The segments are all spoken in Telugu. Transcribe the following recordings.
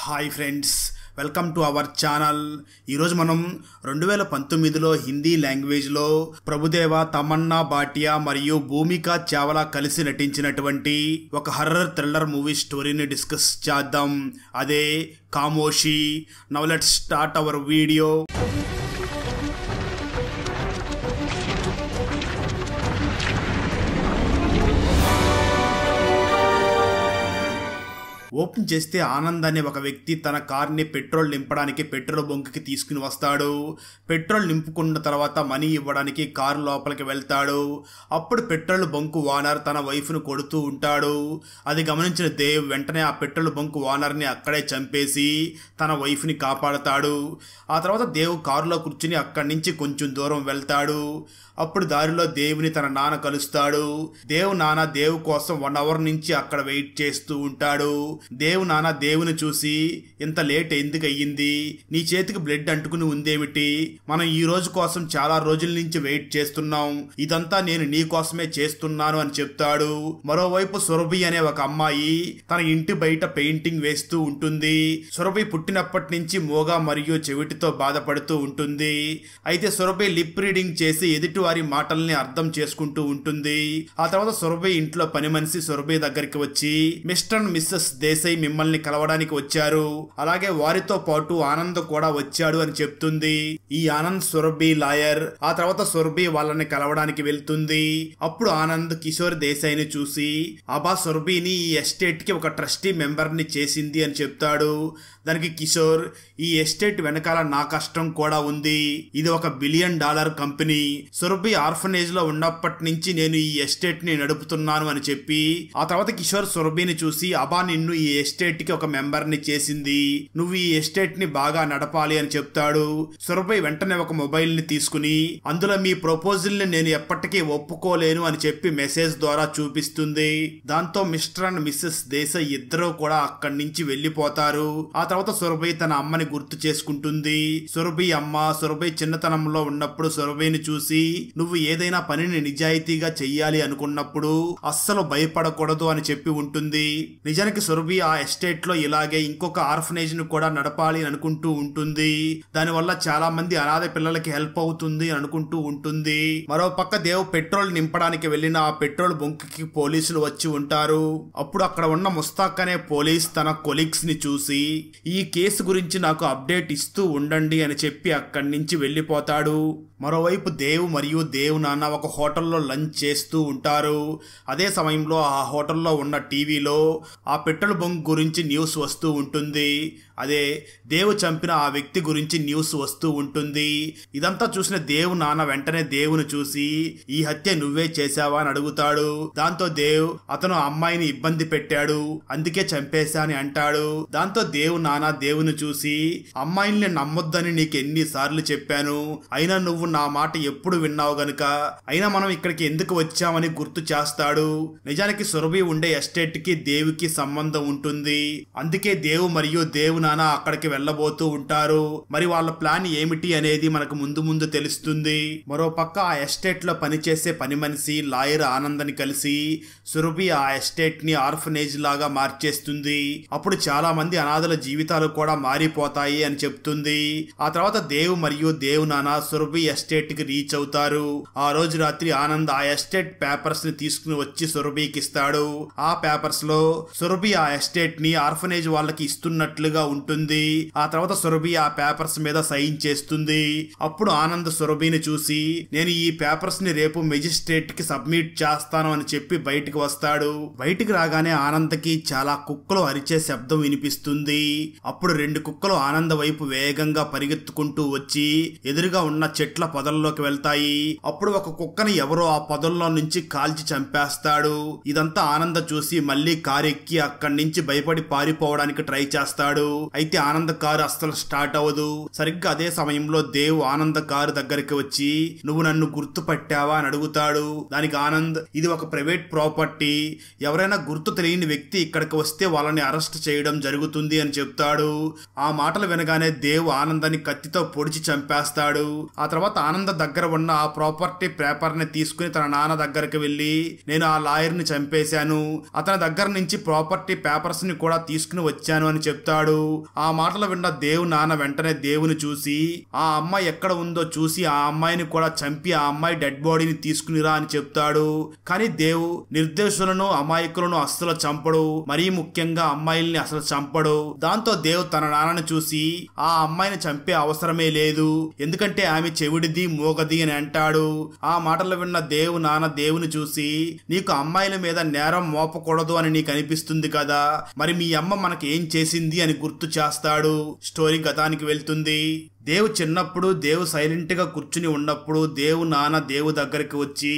Hi friends, welcome to our channel. ఈరోజు మనం 2019లో హిందీ లాంగ్వేజ్లో ప్రభుదేవా, తమన్నా భాటియా మరియు భూమికా చావ్లా కలిసి నటించినటువంటి ఒక హర్రర్ థ్రిల్లర్ మూవీ స్టోరీని డిస్కస్ చేద్దాం. అదే Khamoshi. Now let's start our video. Open చేస్తే ఆనంద్ అనే ఒక వ్యక్తి తన కార్ని పెట్రోల్ నింపడానికి పెట్రోల్ బంక్కి తీసుకుని వస్తాడు. పెట్రోల్ నింపుకున్న తర్వాత మనీ ఇవ్వడానికి కారు లోపలికి వెళ్తాడు. అప్పుడు పెట్రోల్ బంకు ఓనర్ తన వైఫ్ను కొడుతూ ఉంటాడు. అది గమనించిన దేవ్ వెంటనే ఆ పెట్రోల్ బంకు ఓనర్ని అక్కడే చంపేసి తన వైఫ్ని కాపాడతాడు. ఆ తర్వాత దేవ్ కారులో కూర్చుని అక్కడి నుంచి కొంచెం దూరం వెళ్తాడు. అప్పుడు దారిలో దేవుని తన నాన్న కలుస్తాడు. నాన్న దేవ్ కోసం 1 అవర్ నుంచి అక్కడ వెయిట్ చేస్తూ ఉంటాడు. నాన్న దేవుని చూసి, ఇంత లేట్ ఎందుకు అయ్యింది, నీ చేతికి బ్లడ్ అంటుకుని ఉందేమిటి, మనం ఈ రోజు కోసం చాలా రోజుల నుంచి వెయిట్ చేస్తున్నాం, ఇదంతా నేను నీ కోసమే చేస్తున్నాను అని చెప్తాడు. మరోవైపు సురభి అనే ఒక అమ్మాయి తన ఇంటి బయట పెయింటింగ్ వేస్తూ ఉంటుంది. సురభి పుట్టినప్పటి నుంచి మోగా మరియు చెవిటితో బాధపడుతూ ఉంటుంది. అయితే సురభి లిప్ రీడింగ్ చేసి ఎదుటి వారి మాటల్ని అర్థం చేసుకుంటూ ఉంటుంది. ఆ తర్వాత సురభి ఇంట్లో పని మనిషి సురభి దగ్గరికి వచ్చి, మిస్టర్ అండ్ మిస్సెస్ దేశాయ్ మిమ్మల్ని కలవడానికి వచ్చారు, అలాగే వారితో పాటు ఆనంద్ కూడా వచ్చాడు అని చెప్తుంది. ఈ ఆనంద్ సురభి లాయర్. ఆ తర్వాత సురభి వాళ్ళని కలవడానికి వెళ్తుంది. అప్పుడు ఆనంద్ కిషోర్ దేశాయ్ని చూసి, అబా సురభిని ఈ ఎస్టేట్ కి ఒక ట్రస్టీ మెంబర్ ని చేసింది అని చెప్తాడు. దానికి కిషోర్, ఈ ఎస్టేట్ వెనకాల నా కష్టం కూడా ఉంది, ఇది $1 బిలియన్ కంపెనీ, సురభి ఆర్ఫనేజ్ లో ఉన్నప్పటి నుంచి నేను ఈ ఎస్టేట్ ని నడుపుతున్నాను అని చెప్పి, ఆ తర్వాత కిషోర్ సురభిని చూసి, అబా నిన్ను ఈ ఎస్టేట్ కి ఒక మెంబర్ ని చేసింది, నువ్వు ఈ ఎస్టేట్ ని బాగా నడపాలి అని చెప్తాడు. సురభి వెంటనే ఒక మొబైల్ ని తీసుకుని అందులో మీ ప్రపోజల్ ని నేను ఎప్పటికీ ఒప్పుకోలేను అని చెప్పి మెసేజ్ ద్వారా చూపిస్తుంది. దాంతో మిస్టర్ అండ్ మిస్సెస్ దేశాయ్ ఇద్దరు కూడా అక్కడి నుంచి వెళ్లిపోతారు. ఆ తర్వాత సురభి తన అమ్మని గుర్తు చేసుకుంటుంది. సురభి అమ్మ సురభి చిన్నతనంలో ఉన్నప్పుడు సురభిని చూసి, నువ్వు ఏదైనా పనిని నిజాయితీగా చెయ్యాలి అనుకున్నప్పుడు అస్సలు భయపడకూడదు అని చెప్పి ఉంటుంది. నిజానికి సురభి ఆ ఎస్టేట్ లో ఇలాగే ఇంకొక ఆర్ఫనేజ్ ను కూడా నడపాలి అనుకుంటూ ఉంటుంది. దానివల్ల చాలా మంది అనాథ పిల్లలకి హెల్ప్ అవుతుంది అనుకుంటూ ఉంటుంది. మరో పక్క దేవ్ పెట్రోల్ నింపడానికి వెళ్లిన ఆ పెట్రోల్ బంక్ కి పోలీసులు వచ్చి ఉంటారు. అప్పుడు అక్కడ ఉన్న ముస్తాక్ అనే పోలీస్ తన కొలీగ్స్ ని చూసి, ఈ కేసు గురించి నాకు అప్డేట్ ఇస్తూ ఉండండి అని చెప్పి అక్కడి నుంచి వెళ్లిపోతాడు. మరోవైపు దేవ్ మరియు దేవ్ నాన్న ఒక హోటల్లో లంచ్ చేస్తూ ఉంటారు. అదే సమయంలో ఆ హోటల్లో ఉన్న టీవీలో ఆ పెట్రోల్ బంక్ గురించి న్యూస్ వస్తూ ఉంటుంది. అదే దేవ్ చంపిన ఆ వ్యక్తి గురించి న్యూస్ వస్తూ ఉంటుంది. ఇదంతా చూసిన దేవ్ నాన్న వెంటనే దేవుని చూసి, ఈ హత్య నువ్వే చేశావా అని అడుగుతాడు. దాంతో దేవ్, అతను అమ్మాయిని ఇబ్బంది పెట్టాడు అందుకే చంపేశా అని అంటాడు. దాంతో దేవ్ నాన్న దేవుని చూసి, అమ్మాయిల్ని నమ్మొద్దని నీకు ఎన్నిసార్లు చెప్పాను, అయినా నువ్వు నా మాట ఎప్పుడు విన్నావు గనుక, అయినా మనం ఇక్కడికి ఎందుకు వచ్చామని గుర్తు చేస్తాడు. నిజానికి సురభి ఉండే ఎస్టేట్ కి దేవుకి సంబంధం ఉంటుంది. అందుకే దేవ్ మరియు దేవ్ నాన్న అక్కడికి వెళ్ళబోతూ ఉంటారు. మరి వాళ్ళ ప్లాన్ ఏమిటి అనేది మనకు ముందు ముందు తెలుస్తుంది. మరో పక్క ఆ ఎస్టేట్ లో పనిచేసే పని మనిషి లాయర్ ఆనంద్ ని కలిసి సురభి ఆ ఎస్టేట్ ని ఆర్ఫనేజ్ లాగా మార్చేస్తుంది. అప్పుడు చాలా మంది అనాథల జీవితాలు కూడా మారిపోతాయి అని చెప్తుంది. ఆ తర్వాత దేవ్ మరియు దేవ్ నాన్న సురభి ఎస్టేట్ కి రీచ్ అవుతారు. ఆ రోజు రాత్రి ఆనంద్ ఆ ఎస్టేట్ పేపర్స్ ని తీసుకుని వచ్చి సురభికి ఇస్తాడు. ఆ పేపర్స్ లో సురభి ఆ ఎస్టేట్ ని ఆర్ఫనేజ్ వాళ్ళకి ఇస్తున్నట్లుగా ఉంటుంది. ఆ తర్వాత సురభి ఆ పేపర్స్ మీద సైన్ చేస్తుంది. అప్పుడు ఆనంద్ సురభిని చూసి, నేను ఈ పేపర్స్ ని రేపు మెజిస్ట్రేట్ కి సబ్మిట్ చేస్తాను అని చెప్పి బయటికి వస్తాడు. బయటికి రాగానే ఆనంద్ కి చాలా కుక్కలు అరిచే శబ్దం వినిపిస్తుంది. అప్పుడు 2 కుక్కలు ఆనంద్ వైపు వేగంగా పరిగెత్తుకుంటూ వచ్చి ఎదురుగా ఉన్న చెట్ల పొదల్లోకి వెళ్తాయి. అప్పుడు ఒక కుక్కని ఎవరో ఆ పొదల్లో నుంచి కాల్చి చంపేస్తాడు. ఇదంతా ఆనంద్ చూసి మళ్ళీ కారు ఎక్కి అక్కడి నుంచి భయపడి పారిపోవడానికి ట్రై చేస్తాడు. అయితే ఆనంద్ కారు అస్సలు స్టార్ట్ అవ్వదు. సరిగ్గా అదే సమయంలో దేవ్ ఆనంద్ కారు దగ్గరికి వచ్చి, నువ్వు నన్ను గుర్తుపట్టావా అని అడుగుతాడు. దానికి ఆనంద్, ఇది ఒక ప్రైవేట్ ప్రాపర్టీ, ఎవరైనా గుర్తు తెలియని వ్యక్తి ఇక్కడికి వస్తే వాళ్ళని అరెస్ట్ చేయడం జరుగుతుంది అని చెప్తాడు. ఆ మాటలు వినగానే దేవ్ ఆనందని కత్తితో పొడిచి చంపేస్తాడు. ఆ తర్వాత ఆనంద్ దగ్గర ఉన్న ఆ ప్రాపర్టీ పేపర్ ని తీసుకుని తన నాన్న దగ్గరికి వెళ్లి, నేను ఆ లాయర్ ని చంపేశాను, అతని దగ్గర నుంచి ప్రాపర్టీ పేపర్ పేపర్స్ ని కూడా తీసుకుని వచ్చాను అని చెప్తాడు. ఆ మాటలు విన్న దేవ్ నాన్న వెంటనే దేవుని చూసి ఆ అమ్మాయి ఎక్కడ ఉందో చూసి ఆ అమ్మాయిని కూడా చంపి ఆ అమ్మాయి డెడ్ బాడీని తీసుకునిరా అని చెప్తాడు. కానీ దేవ్ నిర్దోషులను అమాయకులను అస్సలు చంపడు, మరీ ముఖ్యంగా అమ్మాయిల్ని అసలు చంపడు. దాంతో దేవ్ తన నాన్నని చూసి ఆ అమ్మాయిని చంపే అవసరమే లేదు, ఎందుకంటే ఆమె చెవిడిది మోగది అని అంటాడు. ఆ మాటలు విన్న దేవ్ నాన్న దేవుని చూసి నీకు అమ్మాయిల మీద నేరం మోపకూడదు అని నీకు అనిపిస్తుంది కదా, మరి మీ అమ్మ మనకి ఏం చేసింది అని గుర్తు చేస్తాడు. స్టోరీ గతానికి వెళ్తుంది. దేవ్ చిన్నప్పుడు దేవ్ సైలెంట్ గా కూర్చుని ఉన్నప్పుడు దేవ్ నాన్న దేవ్ దగ్గరికి వచ్చి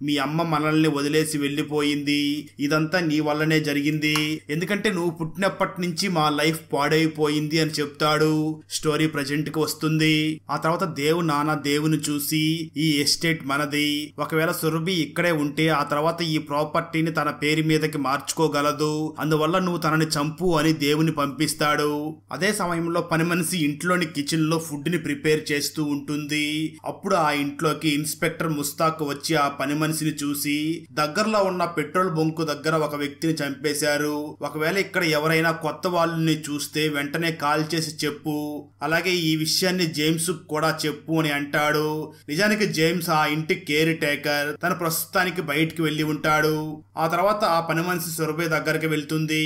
మీ అమ్మ మనల్ని వదిలేసి వెళ్ళిపోయింది, ఇదంతా నీ వల్లనే జరిగింది, ఎందుకంటే నువ్వు పుట్టినప్పటి నుంచి మా లైఫ్ పాడైపోయింది అని చెప్తాడు. స్టోరీ ప్రజెంట్ కి వస్తుంది. ఆ తర్వాత దేవ్ నాన్న దేవుని చూసి ఈ ఎస్టేట్ మనది, ఒకవేళ సురభి ఇక్కడే ఉంటే ఆ తర్వాత ఈ ప్రాపర్టీని తన పేరు మీదకి మార్చుకోగలదు, అందువల్ల నువ్వు తనని చంపు అని దేవుని పంపిస్తాడు. అదే సమయంలో పని మనిషి ఇంట్లోని కిచెన్ లో ఫుడ్ ని ప్రిపేర్ చేస్తూ ఉంటుంది. అప్పుడు ఆ ఇంట్లోకి ఇన్స్పెక్టర్ ముస్తాక్ వచ్చి ఆ పని మనిషిని చూసి దగ్గరలో ఉన్న పెట్రోల్ బంకు దగ్గర ఒక వ్యక్తిని చంపేశారు, ఒకవేళ ఇక్కడ ఎవరైనా కొత్త వాళ్ళని చూస్తే వెంటనే కాల్ చేసి చెప్పు, అలాగే ఈ విషయాన్ని జేమ్స్ కూడా చెప్పు అని అంటాడు. నిజానికి జేమ్స్ ఆ ఇంటి కేర్ టేకర్, తను ప్రస్తుతానికి బయటికి వెళ్లి ఉంటాడు. ఆ తర్వాత ఆ పని మనిషి సురభి దగ్గరికి వెళ్తుంది.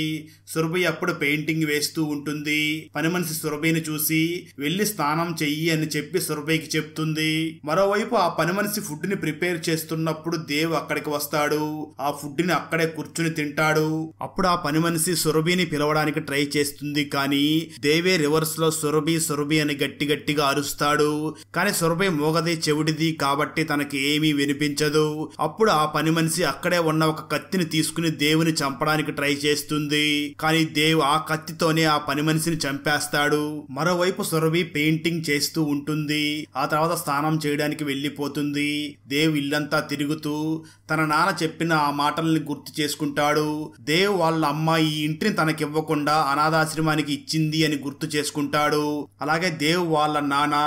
సురభి అప్పుడు పెయింటింగ్ వేస్తూ ఉంటుంది. పని మనిషి సురభిని చూసి వెళ్లి స్నానం చెయ్యి అని చెప్పి సురభికి చెప్తుంది. మరోవైపు ఆ పని మనిషి ఫుడ్ ని ప్రిపేర్ చేస్తున్నప్పుడు దేవ్ అక్కడికి వస్తాడు. ఆ ఫుడ్ ని అక్కడే కూర్చుని తింటాడు. అప్పుడు ఆ పని మనిషి సురభిని పిలవడానికి ట్రై చేస్తుంది, కానీ దేవే రివర్స్ లో సురభి సురభి అని గట్టి గట్టిగా అరుస్తాడు. కానీ సురభి మోగది చెవిడిది కాబట్టి తనకి ఏమీ వినిపించదు. అప్పుడు ఆ పని మనిషి అక్కడే ఉన్న ఒక కత్తిని తీసుకుని దేవుని చంపడానికి ట్రై చేస్తుంది, కానీ దేవ్ ఆ కత్తితోనే ఆ పని మనిషిని చంపేస్తాడు. మరోవైపు సురభి పెయింటింగ్ చేస్తూ ఉంటుంది. ఆ తర్వాత స్నానం చేయడానికి వెళ్లిపోతుంది. దేవ్ ఇల్లంతా తిరుగుతూ తన నాన్న చెప్పిన ఆ మాటల్ని గుర్తు చేసుకుంటాడు. దేవ్ వాళ్ళ అమ్మ ఈ ఇంటిని తనకివ్వకుండా అనాథాశ్రమానికి ఇచ్చింది అని గుర్తు చేసుకుంటాడు. అలాగే దేవ్ వాళ్ళ నాన్న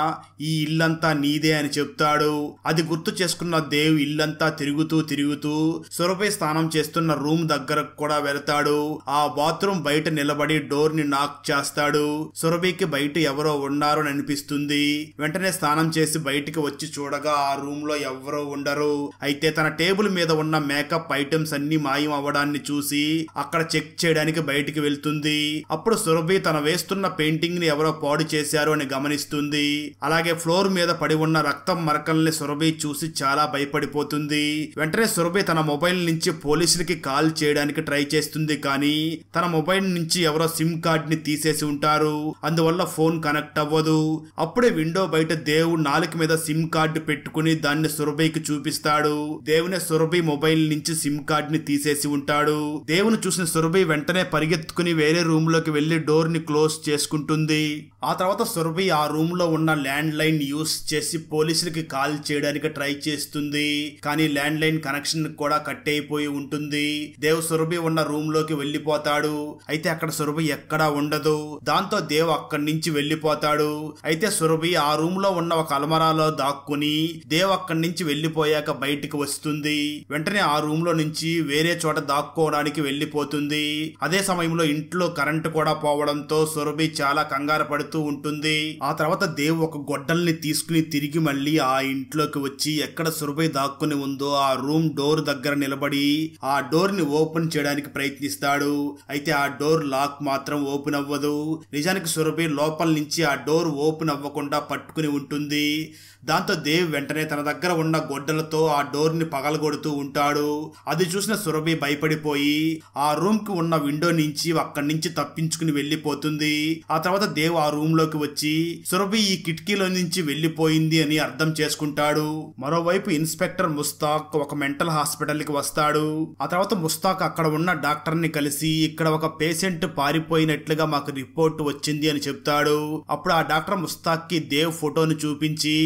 ఈ ఇల్లంతా నీదే అని చెప్తాడు. అది గుర్తు చేసుకున్న దేవ్ ఇల్లంతా తిరుగుతూ సురభి స్నానం చేస్తున్న రూమ్ దగ్గర కూడా వెళ్తాడు. ఆ బాత్రూమ్ బయట నిలబడి డోర్ ని నాక్ చేస్తాడు. సురభికి బయట ఎవరో ఉన్నారు అని అనిపిస్తుంది. వెంటనే స్నానం చేసి బయటికి వచ్చి చూడగా ఆ రూమ్ లో ఎవరో ఉండరు. అయితే తన టేబుల్ మీద ఉన్న మేకప్ ఐటమ్స్ అన్ని మాయం అవ్వడాన్ని చూసి అక్కడ చెక్ చేయడానికి బయటికి వెళ్తుంది. అప్పుడు సురభి తన వేస్తున్న పెయింటింగ్ ని ఎవరో పాడు చేశారు అని గమనిస్తుంది. అలాగే ఫ్లోర్ మీద పడి ఉన్న రక్తం మరకల్ని సురభి చూసి చాలా భయపడిపోతుంది. వెంటనే సురభి తన మొబైల్ నుంచి పోలీసులకి కాల్ చేయడానికి ట్రై చేస్తుంది, కానీ తన మొబైల్ నుంచి ఎవరో సిమ్ కార్డ్ ని తీసేసి ఉంటారు, అందువల్ల ఫోన్ కనెక్ట్ అవ్వదు. అప్పుడే విండో బయట దేవ్ నాలుక మీద సిమ్ కార్డు పెట్టుకుని దాన్ని సురభికి చూపిస్తాడు. దేవునే సురభి మొబైల్ నుంచి సిమ్ కార్డ్ ని తీసేసి ఉంటాడు. దేవుని చూసిన సురభి వెంటనే పరిగెత్తుకుని వేరే రూమ్ లోకి వెళ్లి డోర్ ని క్లోజ్ చేసుకుంటుంది. ఆ తర్వాత సురభి ఆ రూమ్ లో ఉన్న ల్యాండ్ లైన్ యూస్ చేసి పోలీసులకి కాల్ చేయడానికి ట్రై చేస్తుంది, కానీ ల్యాండ్ లైన్ కనెక్షన్ కూడా కట్ అయిపోయి ఉంటుంది. దేవ్ సురభి ఉన్న రూమ్ లోకి వెళ్లిపోతాడు. అయితే అక్కడ సురభి ఎక్కడా ఉండదు. దాంతో దేవ్ అక్కడి నుంచి వెళ్లిపోతాడు. అయితే సురభి ఆ రూమ్ లో ఉన్న ఒక అల్మరాలో దాక్కుని దేవ్ అక్కడి నుంచి వెళ్లిపోయాక బయటికి వస్తుంది. వెంటనే ఆ రూమ్ లో నుంచి వేరే చోట దాక్కోవడానికి వెళ్లిపోతుంది. అదే సమయంలో ఇంట్లో కరెంటు కూడా పోవడంతో సురభి చాలా కంగారు పడుతూ ఉంటుంది. ఆ తర్వాత దేవ్ ఒక గొడ్డల్ని తీసుకుని తిరిగి మళ్ళీ ఆ ఇంట్లోకి వచ్చి ఎక్కడ సురభి దాక్కుని ఉందో ఆ రూమ్ డోర్ దగ్గర నిలబడి ఆ డోర్ ని ఓపెన్ చేయడానికి ప్రయత్నిస్తాడు. అయితే ఆ డోర్ లాక్ మాత్రం ఓపెన్ అవ్వదు. నిజానికి సురభి లోపల నుంచి ఆ డోర్ ఓపెన్ అవ్వకుండా పట్టుకుని ఉంటుంది. దాంతో దేవ్ వెంటనే తన దగ్గర ఉన్న గొడ్డలతో ఆ డోర్ ని పగలగొడుతూ ఉంటాడు. అది చూసిన సురభి భయపడిపోయి ఆ రూమ్ కి ఉన్న విండో నుంచి అక్కడి నుంచి తప్పించుకుని వెళ్లిపోతుంది. ఆ తర్వాత దేవ్ ఆ రూమ్ లోకి వచ్చి సురభి ఈ కిటికీలో నుంచి వెళ్లిపోయింది అని అర్థం చేసుకుంటాడు. మరోవైపు ఇన్స్పెక్టర్ ముస్తాక్ ఒక మెంటల్ హాస్పిటల్ కి వస్తాడు. ఆ తర్వాత ముస్తాక్ అక్కడ ఉన్న డాక్టర్ ని కలిసి ఇక్కడ ఒక పేషెంట్ పారిపోయినట్లుగా మాకు రిపోర్ట్ వచ్చింది అని చెప్తాడు. అప్పుడు ఆ డాక్టర్ ముస్తాక్ కి దేవ్ ఫోటోను చూపించి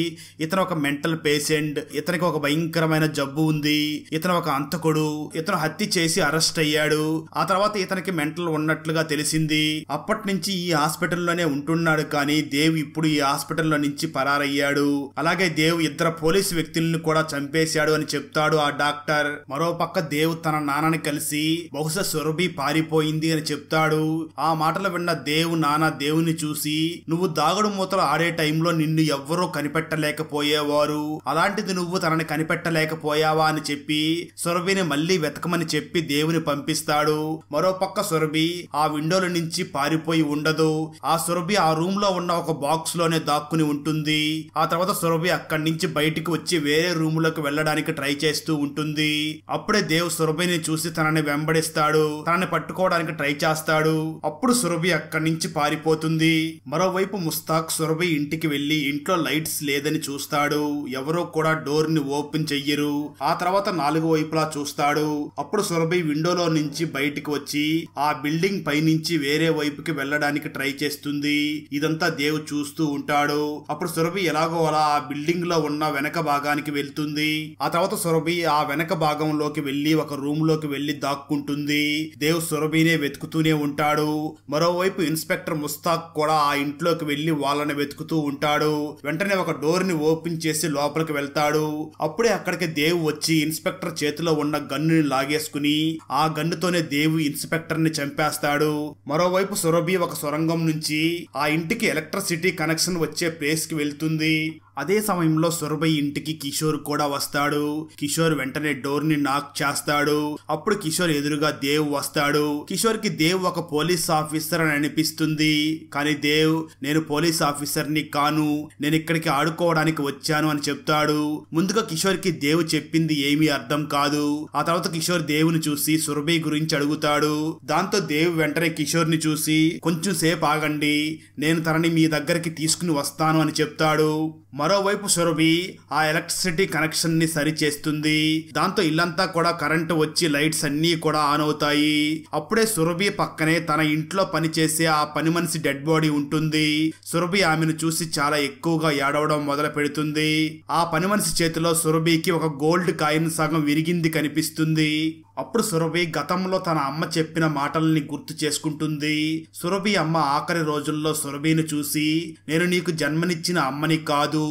ఇతను ఒక మెంటల్ పేషెంట్, ఇతనికి ఒక భయంకరమైన జబ్బు ఉంది, ఇతను ఒక అంతకుడు, ఇతను హత్య చేసి అరెస్ట్ అయ్యాడు, ఆ తర్వాత ఇతనికి మెంటల్ ఉన్నట్లుగా తెలిసింది, అప్పటి నుంచి ఈ హాస్పిటల్లోనే ఉంటున్నాడు ఉంటున్నాడు, కానీ దేవ్ ఇప్పుడు ఈ హాస్పిటల్లో నుంచి పరారయ్యాడు. అలాగే దేవ్ ఇద్దరు పోలీసు వ్యక్తులను కూడా చంపేశాడు అని చెప్తాడు ఆ డాక్టర్. మరోపక్క దేవ్ తన నాన్నని కలిసి బహుశా సురభి పారిపోయింది అని చెప్తాడు. ఆ మాటలు విన్న నాన్న దేవుని చూసి, నువ్వు దాగుడు మూతలు ఆడే టైంలో నిన్ను ఎవ్వరూ కనిపెట్టలేకపోయేవారు, అలాంటిది నువ్వు తనని కనిపెట్టలేకపోయావా అని చెప్పి సురభిని మళ్ళీ వెతకమని చెప్పి దేవుని పంపిస్తాడు. మరోపక్క సురభి ఆ విండోల నుంచి పారిపోయి ఉండదు. ఆ సురభి ఆ రూమ్ లో ఉన్న ఒక బాక్స్ లోనే దాక్కుని ఉంటుంది. ఆ తర్వాత సురభి అక్కడి నుంచి బయటికి వచ్చి వేరే రూమ్ లోకి వెళ్ళడానికి ట్రై చేస్తూ ఉంటుంది. అప్పుడే దేవ్ సురభిని చూసి తనని వెంబడిస్తాడు, తనని పట్టుకోవడానికి ట్రై చేస్తాడు. అప్పుడు సురభి అక్కడి నుంచి పారిపోతుంది. మరోవైపు ముస్తాక్ సురభి ఇంటికి వెళ్లి ఇంట్లో లైట్స్ లేదని చూస్తాడు. ఎవరో కూడా డోర్ ని ఓపెన్ చెయ్యరు. ఆ తర్వాత 4 వైపులా చూస్తాడు. అప్పుడు సురభి విండోలో నుంచి బయటికి వచ్చి ఆ బిల్డింగ్ పైనుంచి వేరే వైపుకి వెళ్ళడానికి ట్రై చేస్తుంది. ఇదంతా దేవ్ చూస్తూ ఉంటాడు. అప్పుడు సురభి ఎలాగో అలా ఆ బిల్డింగ్ లో ఉన్న వెనక భాగానికి వెళ్తుంది. ఆ తర్వాత సురభి ఆ వెనక భాగంలోకి వెళ్లి ఒక రూమ్ లోకి వెళ్లి దాక్కుంటుంది. దేవ్ సురభినే వెతుకుతూనే ఉంటాడు. మరోవైపు ఇన్స్పెక్టర్ ముస్తాక్ కూడా ఆ ఇంట్లోకి వెళ్లి వాళ్ళని వెతుకుతూ ఉంటాడు. వెంటనే ఒక డోర్ ని ఓపెన్ చేసి లోపలికి వెళ్తాడు. అప్పుడే అక్కడికి దేవ్ వచ్చి ఇన్స్పెక్టర్ చేతిలో ఉన్న గన్నుని లాగేసుకుని ఆ గన్నుతోనే దేవ్ ఇన్స్పెక్టర్ ని చంపేస్తాడు. మరోవైపు సురభి ఒక సొరంగం నుంచి ఆ ఇంటికి ఎలక్ట్రిసిటీ కనెక్షన్ వచ్చే ప్లేస్ కి వెళ్తుంది. అదే సమయంలో సురభి ఇంటికి కిషోర్ కూడా వస్తాడు. కిషోర్ వెంటనే డోర్ ని నాక్ చేస్తాడు. అప్పుడు కిషోర్ ఎదురుగా దేవ్ వస్తాడు. కిషోర్ కి దేవ్ ఒక పోలీస్ ఆఫీసర్ అని అనిపిస్తుంది. కానీ దేవ్, నేను పోలీస్ ఆఫీసర్ ని కాను, నేను ఇక్కడికి ఆడుకోవడానికి వచ్చాను అని చెప్తాడు. ముందుగా కిషోర్ కి దేవ్ చెప్పింది ఏమీ అర్థం కాదు. ఆ తర్వాత కిషోర్ దేవుని చూసి సురభి గురించి అడుగుతాడు. దాంతో దేవ్ వెంటనే కిషోర్ ని చూసి, కొంచెం సేపు ఆగండి, నేను తనని మీ దగ్గరికి తీసుకుని వస్తాను అని చెప్తాడు. మరోవైపు సురభి ఆ ఎలక్ట్రిసిటీ కనెక్షన్ ని సరి చేస్తుంది. దాంతో ఇల్లంతా కూడా కరెంటు వచ్చి లైట్స్ అన్ని కూడా ఆన్ అవుతాయి. అప్పుడే సురభి పక్కనే తన ఇంట్లో పనిచేసే ఆ పని మనిషి డెడ్ బాడీ ఉంటుంది. సురభి ఆమెను చూసి చాలా ఎక్కువగా ఏడవడం మొదలు పెడుతుంది. ఆ పని మనిషి చేతిలో సురభికి ఒక గోల్డ్ కాయిన్ సగం విరిగింది కనిపిస్తుంది. అప్పుడు సురభి గతంలో తన అమ్మ చెప్పిన మాటల్ని గుర్తు చేసుకుంటుంది. సురభి అమ్మ ఆఖరి రోజుల్లో సురభిని చూసి, నేను నీకు జన్మనిచ్చిన అమ్మని కాదు,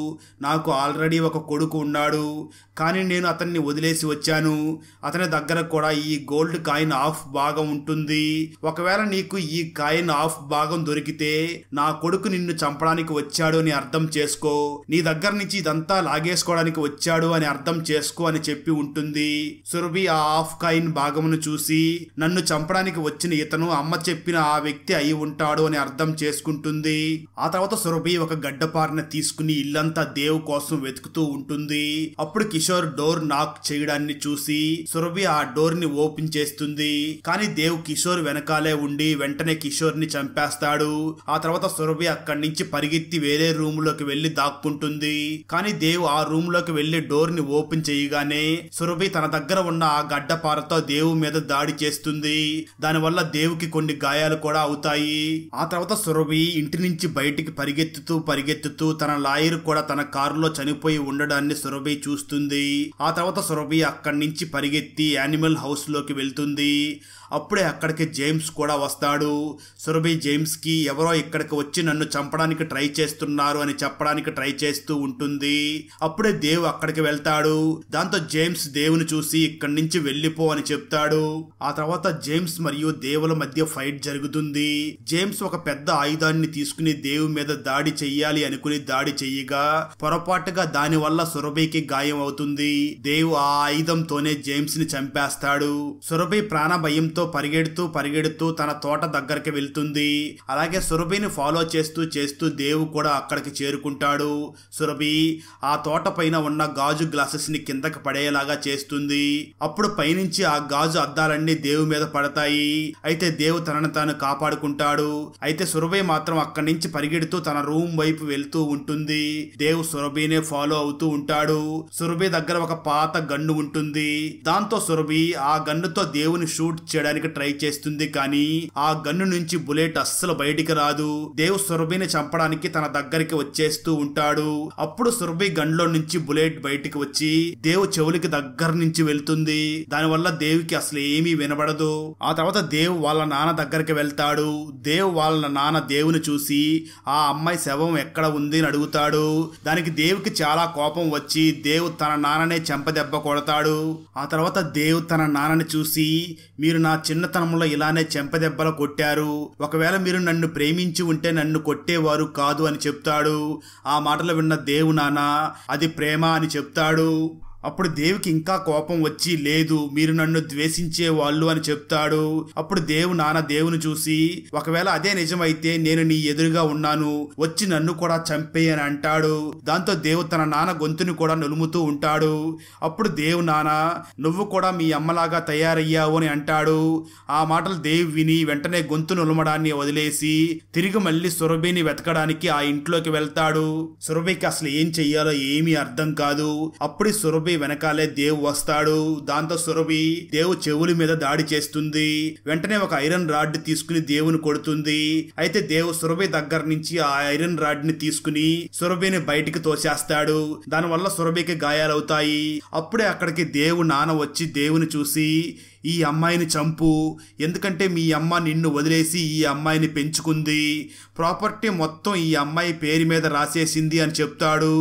నాకు ఆల్రెడీ ఒక కొడుకు ఉన్నాడు, కానీ నేను అతన్ని వదిలేసి వచ్చాను. అతని దగ్గర కూడా ఈ గోల్డ్ కాయిన్ హాఫ్ భాగం ఉంటుంది. ఒకవేళ నీకు ఈ కాయిన్ హాఫ్ భాగం దొరికితే నా కొడుకు నిన్ను చంపడానికి వచ్చాడు అని అర్థం చేసుకో, నీ దగ్గర నుంచి ఇదంతా లాగేసుకోవడానికి వచ్చాడు అని అర్థం చేసుకో అని చెప్పి ఉంటుంది. సురభి ఆ హాఫ్ కాయిన్ భాగమును చూసి, నన్ను చంపడానికి వచ్చిన ఇతను అమ్మ చెప్పిన ఆ వ్యక్తి అయి ఉంటాడు అని అర్థం చేసుకుంటుంది. ఆ తర్వాత సురభి ఒక గడ్డపారను తీసుకుని ఇల్లంతా దేవ్ కోసం వెతుకుతూ ఉంటుంది. అప్పుడు కిషోర్ డోర్ నాక్ చేయడాన్ని చూసి సురభి ఆ డోర్ ని ఓపెన్ చేస్తుంది. కానీ దేవ్ కిషోర్ వెనకాలే ఉండి వెంటనే కిషోర్ ని చంపేస్తాడు. ఆ తర్వాత సురభి అక్కడి నుంచి పరిగెత్తి వేరే రూమ్ లోకి వెళ్లి దాక్కుంటుంది. కానీ దేవ్ ఆ రూమ్ లోకి వెళ్లి డోర్ ని ఓపెన్ చేయగానే సురభి తన దగ్గర ఉన్న ఆ గడ్డపార దేవు మీద దాడి చేస్తుంది. దానివల్ల దేవుకి కొన్ని గాయాలు కూడా అవుతాయి. ఆ తర్వాత సురభి ఇంటి నుంచి బయటికి పరిగెత్తుతూ తన లాయర్ కూడా తన కారులో చనిపోయి ఉండడాన్ని సురభి చూస్తుంది. ఆ తర్వాత సురభి అక్కడి నుంచి పరిగెత్తి యానిమల్ హౌస్ లోకి వెళ్తుంది. అప్పుడే అక్కడికి జేమ్స్ కూడా వస్తాడు. సురభి జేమ్స్ కి ఎవరో ఇక్కడికి వచ్చి నన్ను చంపడానికి ట్రై చేస్తున్నారు అని చెప్పడానికి ట్రై చేస్తూ ఉంటుంది. అప్పుడే దేవ్ అక్కడికి వెళ్తాడు. దాంతో జేమ్స్ దేవుని చూసి ఇక్కడి నుంచి వెళ్లిపో అని చెప్తాడు. ఆ తర్వాత జేమ్స్ మరియు దేవుల మధ్య ఫైట్ జరుగుతుంది. జేమ్స్ ఒక పెద్ద ఆయుధాన్ని తీసుకుని దేవు మీద దాడి చెయ్యాలి అనుకుని దాడి చెయ్యగా పొరపాటుగా దాని వల్ల సురభికి గాయం అవుతుంది. దేవ్ ఆ ఆయుధంతోనే జేమ్స్ ని చంపేస్తాడు. సురభి ప్రాణ భయంతో పరిగెడుతూ తన తోట దగ్గరికి వెళ్తుంది. అలాగే సురభిని ఫాలో చేస్తూ దేవు కూడా అక్కడికి చేరుకుంటాడు. సురభి ఆ తోట పైన ఉన్న గాజు గ్లాసెస్ ని కిందకి పడేలాగా చేస్తుంది. అప్పుడు పైనుంచి ఆ గాజు అద్దాలన్నీ దేవు మీద పడతాయి. అయితే దేవు తనను తాను కాపాడుకుంటాడు. అయితే సురభి మాత్రం అక్కడి నుంచి పరిగెడుతూ తన రూమ్ వైపు వెళ్తూ ఉంటుంది. దేవ్ సురభినే ఫాలో అవుతూ ఉంటాడు. సురభి దగ్గర ఒక పాత గన్ను ఉంటుంది. దాంతో సురభి ఆ గన్నుతో దేవుని షూట్ చేయడానికి ట్రై చేస్తుంది. కానీ ఆ గన్ను నుంచి బుల్లెట్ అస్సలు బయటికి రాదు. దేవ్ సురభిని చంపడానికి తన దగ్గరికి వచ్చేస్తూ ఉంటాడు. అప్పుడు సురభి గన్లో నుంచి బుల్లెట్ బయటికి వచ్చి దేవ్ చెవులకి దగ్గర నుంచి వెళ్తుంది. దానివల్ల దేవ్కి అసలు ఏమీ వినబడదు. ఆ తర్వాత దేవ్ వాళ్ళ నాన్న దగ్గరికి వెళ్తాడు. దేవ్ వాళ్ళ నాన్న దేవుని చూసి ఆ అమ్మాయి శవం ఎక్కడ ఉంది అని అడుగుతాడు. దానికి దేవుకి చాలా కోపం వచ్చి దేవ్ తన నాన్ననే చెంపదెబ్బ కొడతాడు. ఆ తర్వాత దేవ్ తన నాన్నని చూసి, మీరు నా చిన్నతనంలో ఇలానే చెంపదెబ్బలు కొట్టారు. ఒకవేళ మీరు నన్ను ప్రేమించి ఉంటే నన్ను కొట్టేవారు కాదు అని చెప్తాడు. ఆ మాటలు విన్న దేవ్ నాన్న అది ప్రేమ అని చెప్తాడు. అప్పుడు దేవుకి ఇంకా కోపం వచ్చి, లేదు మీరు నన్ను ద్వేషించే వాళ్ళు అని చెప్తాడు. అప్పుడు దేవు నాన్న దేవుని చూసి, ఒకవేళ అదే నిజమైతే నేను నీ ఎదురుగా ఉన్నాను, వచ్చి నన్ను కూడా చంపేయి అని అంటాడు. దాంతో దేవు తన నాన్న గొంతుని కూడా నులుముతూ ఉంటాడు. అప్పుడు దేవు నాన్న, నువ్వు కూడా మీ అమ్మలాగా తయారయ్యావు అని అంటాడు. ఆ మాటలు దేవ్ విని వెంటనే గొంతు నులమడాన్ని వదిలేసి తిరిగి మళ్ళీ సురభిని వెతకడానికి ఆ ఇంట్లోకి వెళ్తాడు. సురభికి అసలు ఏం చెయ్యాలో ఏమీ అర్థం కాదు. అప్పుడు సురభి వెనకాలే దేవ్ వస్తాడు. దాంతో సురభి దేవు చెవుల మీద దాడి చేస్తుంది. వెంటనే ఒక ఐరన్ రాడ్ తీసుకుని దేవుని కొడుతుంది. అయితే దేవు సురభి దగ్గర నుంచి ఆ ఐరన్ రాడ్ ని తీసుకుని సురభిని బయటికి తోసేస్తాడు. దానివల్ల సురభికి గాయాలవుతాయి. అప్పుడే అక్కడికి దేవు నాన్న వచ్చి దేవుని చూసి, ఈ అమ్మాయిని చంపు, ఎందుకంటే మీ అమ్మ నిన్ను వదిలేసి ఈ అమ్మాయిని పెంచుకుంది, ప్రాపర్టీ మొత్తం ఈ అమ్మాయి పేరు మీద రాసేసింది అని చెప్తాడు.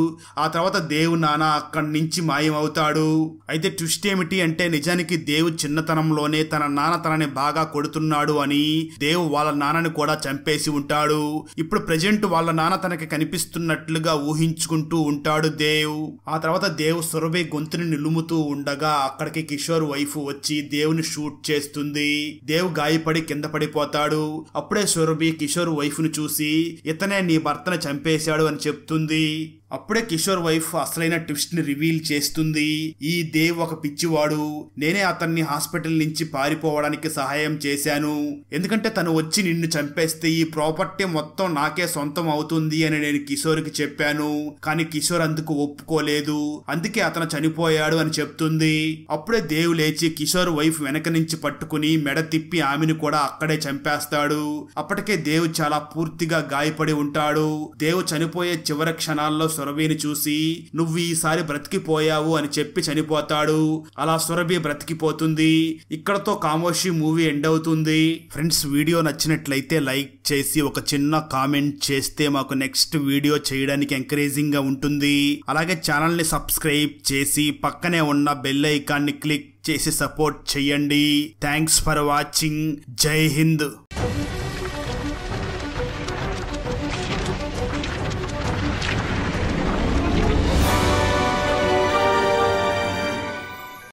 ఆ తర్వాత దేవు నాన్న అక్కడి నుంచి మాయమవుతాడు. అయితే ట్విస్ట్ ఏమిటి అంటే నిజానికి దేవు చిన్నతనంలోనే తన నాన్న తనని బాగా కొడుతున్నాడు అని దేవు వాళ్ళ నాన్నని కూడా చంపేసి ఉంటాడు. ఇప్పుడు ప్రెజెంట్ వాళ్ళ నాన్న తనకి కనిపిస్తున్నట్లుగా ఊహించుకుంటూ ఉంటాడు దేవ్. ఆ తర్వాత దేవ్ సురభి గొంతుని నిలుముతూ ఉండగా అక్కడికి కిషోర్ వైఫ్ వచ్చి దేవుని షూట్ చేస్తుంది. దేవ్ గాయపడి కింద పడిపోతాడు. అప్పుడే సురభి కిషోర్ వైఫ్ ను చూసి, ఇతనే నీ భర్తను చంపేశాడు అని చెప్తుంది. అప్పుడే కిషోర్ వైఫ్ అసలైన ట్విస్ట్ ని రివీల్ చేస్తుంది. ఈ దేవ్ ఒక పిచ్చివాడు, నేనే అతన్ని హాస్పిటల్ నుంచి పారిపోవడానికి సహాయం చేశాను, ఎందుకంటే తను వచ్చి నిన్ను చంపేస్తే ఈ ప్రాపర్టీ మొత్తం నాకే సొంతం అవుతుంది అని నేను కిషోర్ కి చెప్పాను. కానీ కిషోర్ అందుకు ఒప్పుకోలేదు, అందుకే అతను చనిపోయాడు అని చెప్తుంది. అప్పుడే దేవ్ లేచి కిషోర్ వైఫ్ వెనక నుంచి పట్టుకుని మెడ తిప్పి ఆమెను కూడా అక్కడే చంపేస్తాడు. అప్పటికే దేవ్ చాలా పూర్తిగా గాయపడి ఉంటాడు. దేవ్ చనిపోయే చివరి క్షణాల్లో సురభిని చూసి, నువ్వు ఈసారి బ్రతికిపోయావు అని చెప్పి చనిపోతాడు. అలా సురభి బ్రతికిపోతుంది. ఇక్కడతో కామోషి మూవీ ఎండ్ అవుతుంది. ఫ్రెండ్స్, వీడియో నచ్చినట్లయితే లైక్ చేసి ఒక చిన్న కామెంట్ చేస్తే మాకు నెక్స్ట్ వీడియో చేయడానికి ఎంకరేజింగ్ గా ఉంటుంది. అలాగే ఛానల్ ని సబ్స్క్రైబ్ చేసి పక్కనే ఉన్న బెల్ ఐకాన్ ని క్లిక్ చేసి సపోర్ట్ చేయండి. Thanks for watching. జై హింద్.